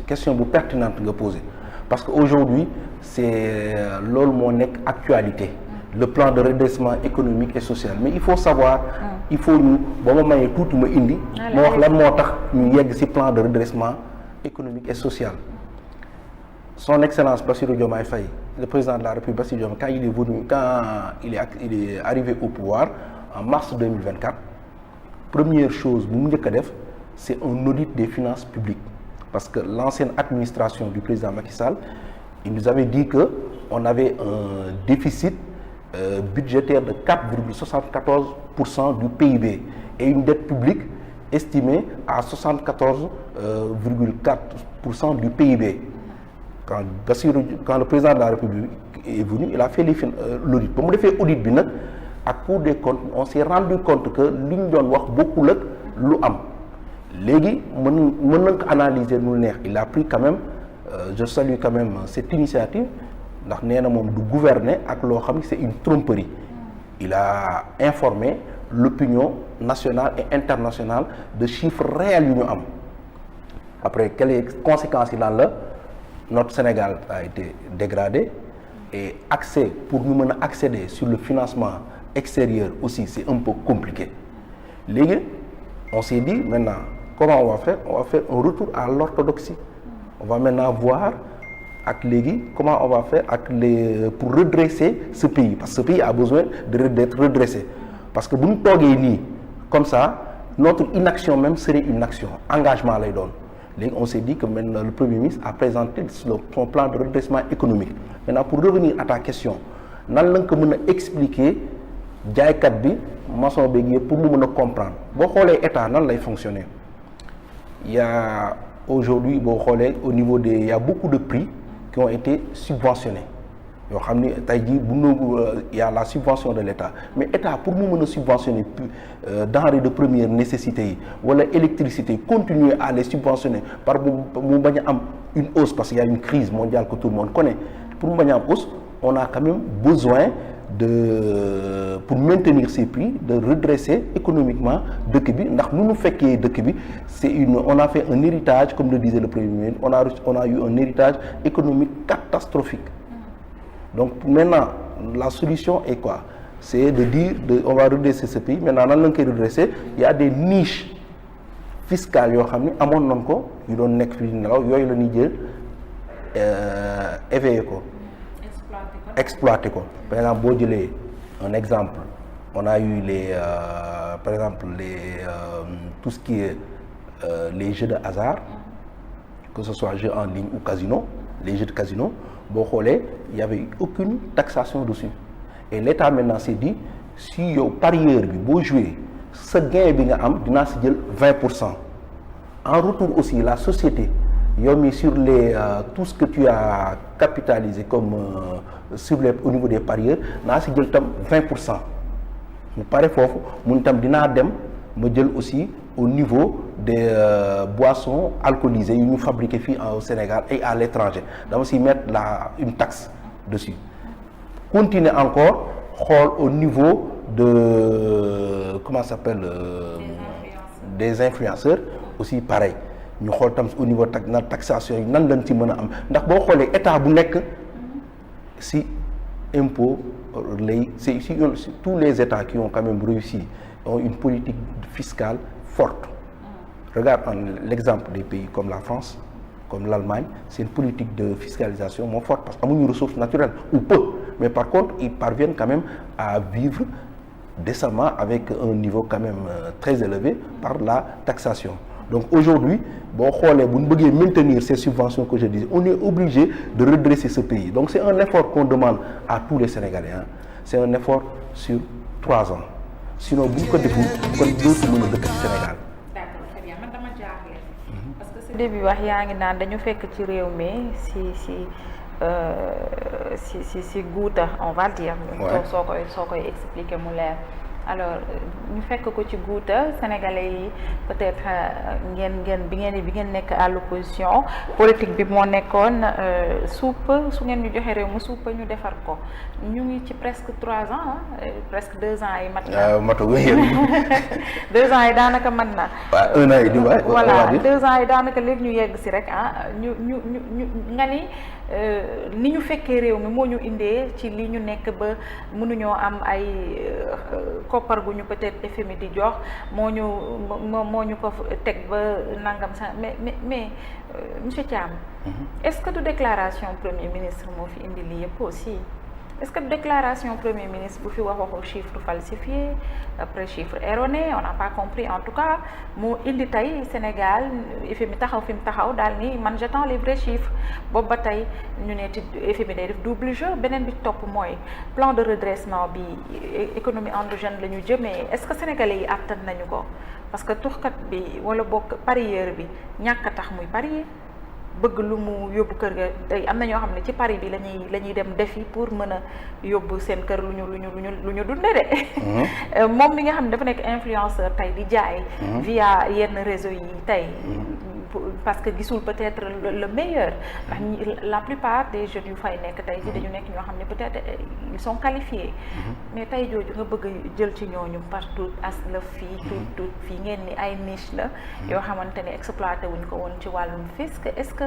question bu pertinente nga poser parce que aujourd'hui c'est loolu moo nekk actualité le plan de redressement économique et social mais il faut savoir il faut ñu ba ma mayee tuuti ma indi ma wax lan moo tax ñu yegg ci plan de redressement économique et social. Son Excellence Bassirou Diomaye Faye, le président de la République Bassirou Diomaye, quand il est arrivé au pouvoir en mars 2024, première chose bu mu njëkk a def c'est un audit des finances publiques parce que l'ancienne administration du président Macky Sall il nous avait dit que on avait un déficit budgétaire de 4,74% du PIB et une dette publique estimée à 74,4% du PIB. Quand le président de la République est venu, il a fait l'audit. Ba mu defee audit bi nag ak Cour des comptes on s'est rendu compte que li ñu doon wax bokkul ak lu am léegi mën nañ ko analyser nu neex. Il a pris quand même je salue quand même cette initiative ndax nee na moom du gouverner ak loo xam ne c'est une tromperie. Il a informé l'opinion nationale et internationale de chiffres réels yu ñu am après quelles conséquences yi lan la. Notre Sénégal a été dégradé et accès pour ñu mën a accéder sur le financement extérieur aussi c'est un peu compliqué léegi on s'est dit maintenant comment on va faire un retour à l'orthodoxie on va maintenant voir ak léegi comment on va faire ak pour redresser ce pays parce que ce pays a besoin d'être redressé parce que bu ñu toogee nii comme ça notre inaction même serait une action engagement lay doon. Léegi on s'est dit que maintenant le Premier ministre a présenté son plan de redressement économique maintenant pour revenir à ta question nan la nga ko mën a expliquer jaaykat bi maçon beeg yëpp pour mu mën a comprendre boo xoolee état nan lay fonctionner il y a aujourd'hui boo xoolee au niveau des il y a beaucoup de prix qui ont été subventionnés yoo xam ni tey jii il y a la subvention de l'État mais État pour mu mën a subventionner denrées de première nécessité yi wala électricité continuer à les subventionner par mu bañ a am une hausse parce qu'il y a une crise mondiale que tout le monde connaît pour mu bañ a am hausse on a quand même besoin pour maintenir ces prix de redresser économiquement dëkk bi ndax nu mu fekkee dëkk bi on a fait un héritage comme le disait le Premier ministre on a eu un héritage économique catastrophique. Donc maintenant la solution est quoi? C'est de dire on va redresser ce pays maintenant nan la nga koy redresser il y a des niches fiscales yoo xam ni amoon nañ ko yu doon nekk fii nelaw yooyu la ñuy jël éveiller ko. exploiter ko par exemple boo jëlee un exemple on a eu par exemple tout ce qui est les jeux de hasard que ce soit jeux en ligne ou casino les jeux de casino. boo xoolee il y avait aucune taxation dessus et l'État maintenant s'est dit si yow parieur bi boo jouer sa gain bi nga am dinaa si jël 20% en retour aussi la société yow mi sur tout ce que tu as capitalisé comme au niveau des parieurs naa si jël tam 20% mu pare foofu mun tam dinaa dem ma jël aussi au niveau des boissons alcoolisées yu ñu fabriqué fii au Sénégal et à l'étranger dama si mettre une taxe dessus continuer encore xool au niveau de comment ça s'appelle des influenceurs aussi pareil ñu xool tam au niveau taxation yi nan lañ ci mën a am ndax boo xoolee état bu nekk si impôt lay c'est tous les états qui ont quand même réussi ont une politique fiscale forte. Regarde l'exemple des pays comme la France, comme l'Allemagne, c'est une politique de fiscalisation moins forte parce qu'ils ont une ressource naturelle, ou peu, mais par contre ils parviennent quand même à vivre décemment avec un niveau quand même très élevé par la taxation. Donc aujourd'hui, bon, si vous voulez maintenir ces subventions que je disais, on est obligé de redresser ce pays. Donc c'est un effort qu'on demande à tous les Sénégalais. Hein. C'est un effort sur 3 ans. Sinon bu ñu ko deful kon dootu mën a dëkk ci Sénégal. D'accord, très bien man dama jaaxle. Parce que si début wax yaa ngi naan dañu fekk ci réew mi si guuta on va dire. soo koy expliquer mu leer alors ñu fekk ko ci guuta sénégalais yi peut-être ngeen bi ngeen nekk à l'opposition politique bi moo nekkoon suupa su ngeen ñu joxe réew mu suupa ñu defar ko ñu ngi ci presque 3 ans presque 2 ans yi mat na. matagu yéen. 2 ans yi daanaka mat na. waaw 1 an yi di waay. voilà 2 ans yi daanaka léegi ñu yegg si rek ñu nga ni ni ñu fekkee réew mi moo ñu indee ci li ñu nekk ba mënuñoo am ay koppar gu ñu peut-être FMI di jox moo ñu ko teg ba nangam sax mais monsieur Thiam. Est-ce que du déclaration premier ministre moo fi indi lii yëpp aussi est-ce que déclaration premier ministre bu fi waxu chiffre falsifié après chiffre erroné on n'a pas compris en tout cas moo indi tey Sénégal FMI taxaw fi mu taxaw daal ni man j'attends les vrais chiffres boobu ba tey ñu ne ti FMI day def double jeu beneen bi topp mooy plan de redressement bi économie endogène la ñu jëmee est-ce que sénégalais yi àttan nañu ko parce que tuxkat bi wala bokk parieur bi ñàkk a tax muy parier bëgg lu mu yóbbu kër ga tey am na ñoo xam ne ci Paris bi la ñuy dem defi pour mën a yóbbu seen kër lu ñu dundee de. moom mi nga xam ne dafa nekk influenceur tey di jaay. via yenn réseau yi tey. parce que gisul peut-être le meilleur ndax la plupart des jeunes yu fay nekk tey ji dañu nekk ñoo xam ne peut-être ils sont qualifiés. mais tey jooju nga bëgg jël ci ñooñu partout as la fii tout fii ngeen ni ay niche la. yoo xamante ne exploité wuñ ko woon ci wàllum fisc est-ce que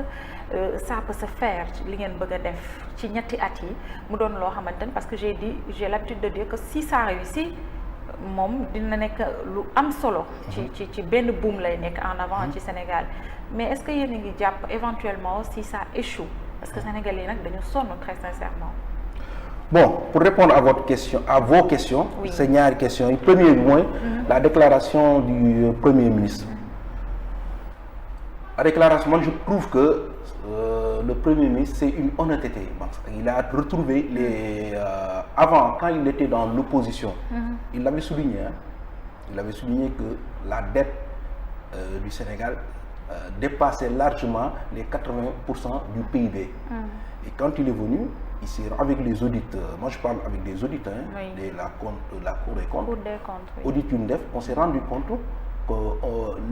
ça peut se faire li ngeen bëgg a def ci ñetti at yi mu doon loo xamante ne parce que j'ai l'habitude de dire que si ça réussit moom dina nekk lu am solo. ci benn boom lay nekk en avant ci Sénégal mais est-ce que yéen a ngi jàpp éventuellement si ça échoue parce que Sénégalais yi nag dañu sonn très sincèrement. Bon, pour répondre à vos questions, oui. C'est ñaari questions yi premier bi mooy la déclaration du premier ministre. La déclaration, moi je trouve que le premier ministre c'est une honnêteté. Il a retrouvé avant quand il était dans l'opposition, il l'avait souligné. Il avait souligné que la dette du Sénégal dépassait largement les 80% du PIB. Et quand il est venu, ici avec les auditeurs, moi je parle avec des auditeurs, de la Cour des comptes, oui. Audit UNDEF, on s'est rendu compte que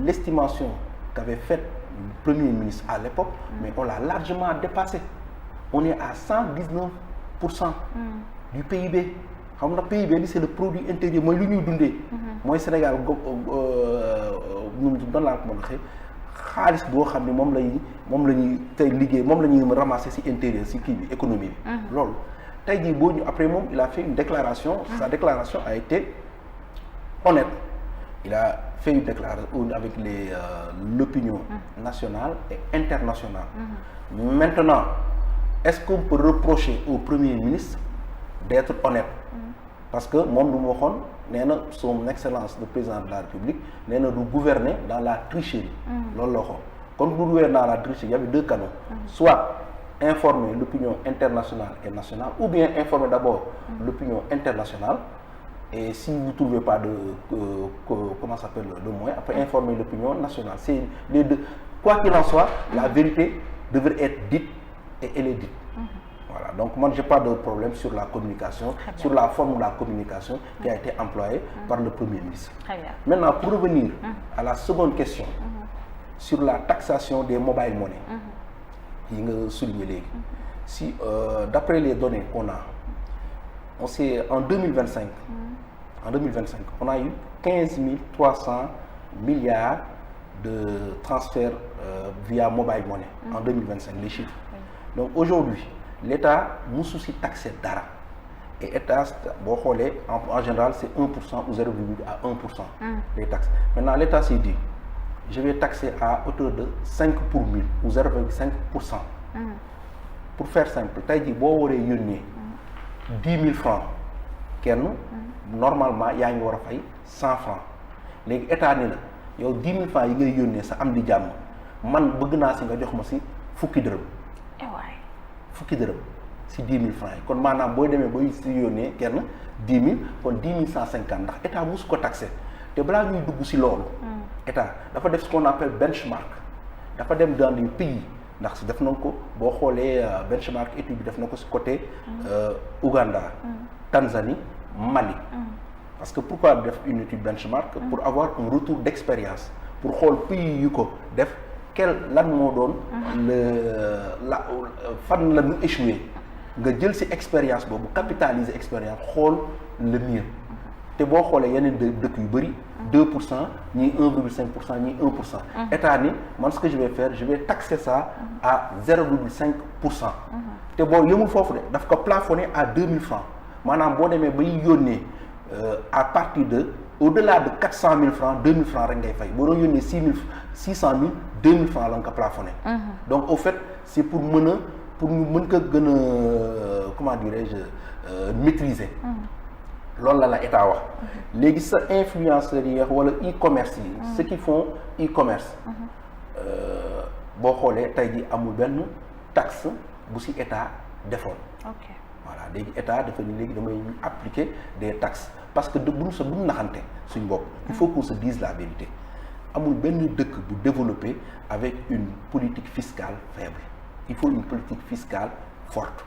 l'estimation qu'avait faite le Premier ministre à l'époque, mais on l'a largement dépassé. On est à 119% du PIB. Xam nga PIB c'est le produit intérieur mooy lu ñuy dundee. mooy Sénégal ñun doon laa ko mën a waxee xaalis boo xam ne moom la ñuy tey liggéey moom la ñuy ramasser ci intérieur ci kii bi économie bi. loolu tey jii boo ñu après moom il a fait une déclaration. Sa déclaration a été honnête. Il a fait une déclaration avec l'opinion nationale et internationale. Maintenant, est-ce qu'on peut reprocher au Premier ministre d'être honnête? Parce que moom lu mu waxoon nee na son excellence le président de la République nee na du gouverner dans la tricherie. loolu la waxoon kon du gouverner dans la tricherie il y avait deux canaux. Soit informer l'opinion internationale et nationale ou bien informer d'abord l'opinion internationale. Et si vous ne trouvez pas de moyens, après informer l'opinion nationale. C'est les deux. Quoi qu'il en soit, la vérité devrait être dite et elle est dite. Voilà. Donc moi, je n'ai pas de problème sur la communication, sur la forme de la communication qui a été employée par le Premier ministre. Maintenant, pour revenir à la seconde question, sur la taxation des mobile money, il y a souligné. Si, d'après les données qu'on a, on sait en 2025, on a eu 15 300 milliards de transferts via mobile money en 2025, les chiffres. Donc aujourd'hui, l'État nous soucie taxer d'ara. Et l'État, en général, c'est 1% ou 0,1% les taxes. Maintenant, l'État s'est dit, je vais taxer à hauteur de 5 pour 1000 ou 0,5%. Pour faire simple, tu as dit, si vous avez 10 000 francs, normalement, il y a 100 francs. L'État dit, il y a 10 000 francs qui sont yónnee sa am di jàmm man bëgg naa si nga jox ma si fukki dërëm. Fukki dërëm si 10 000 francs yi kon maanaam booy demee ba si yónnee kenn 10 000 kon 10 150 ndax état musu ko taxé te balaa ñuy dugg si loolu. état dafa def ce qu'on appelle benchmark dafa dem dans les pays ndax si def nañ ko boo xoolee benchmark étude bi def na ko si côté Ouganda, Tanzanie, Mali. parce que pourquoi def une étude benchmark pour avoir un retour d'expérience pour xool pays yu ko def lan moo doon fan la ñu échoué nga jël ci expérience boobu capitaliser expérience xool le mieux te boo xoolee yeneen dëkk yu bëri 2% ñii 1,5% ñii 1%. état ni man ce que je vais faire je vais taxer ça à 0,5%. te boo yëmul foofu de daf ko plafonner à 2000 francs maanaam boo demee bay yónnee à partir de au-delà de 400 000 francs 2000 francs rek ngay fay boo doon yónnee 600 000 2000 francs la nga ko plafonné. donc au fait c'est pour mën ko gën a comment dirais-je maîtriser. loolu la état wax léegi sa influenceurs yi wala e-commerce yi ceux qui font e-commerce boo xoolee tey ji amul benn taxe bu ci état defoon. ok voilà léegi état dafa ni léegi damay appliquer des taxes parce que buñ naxante suñ bopp il faut qu'on se dise la vérité amul benn dëkk bu développé avec une politique fiscale faible il faut une politique fiscale forte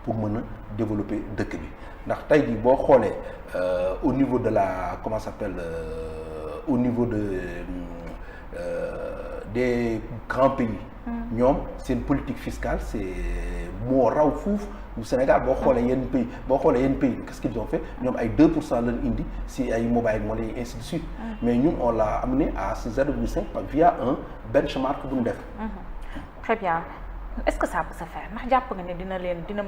pour mën a développer dëkk bi ndax tey jii boo xoolee au niveau de la comment ça s'appelle au niveau des grands pays ñoom seen politique fiscale c'est moo raw fuuf du Sénégal boo xoolee yenn pays qu'est-ce qu'ils ont fait ñoom ay 2% lañ indi si ay mobile money et ainsi de suite mais ñun on l'a amené à ce 0,5 via un benchmark bu ñu def. Très bien. Est-ce que ça peut se faire ndax jàpp nga ne dina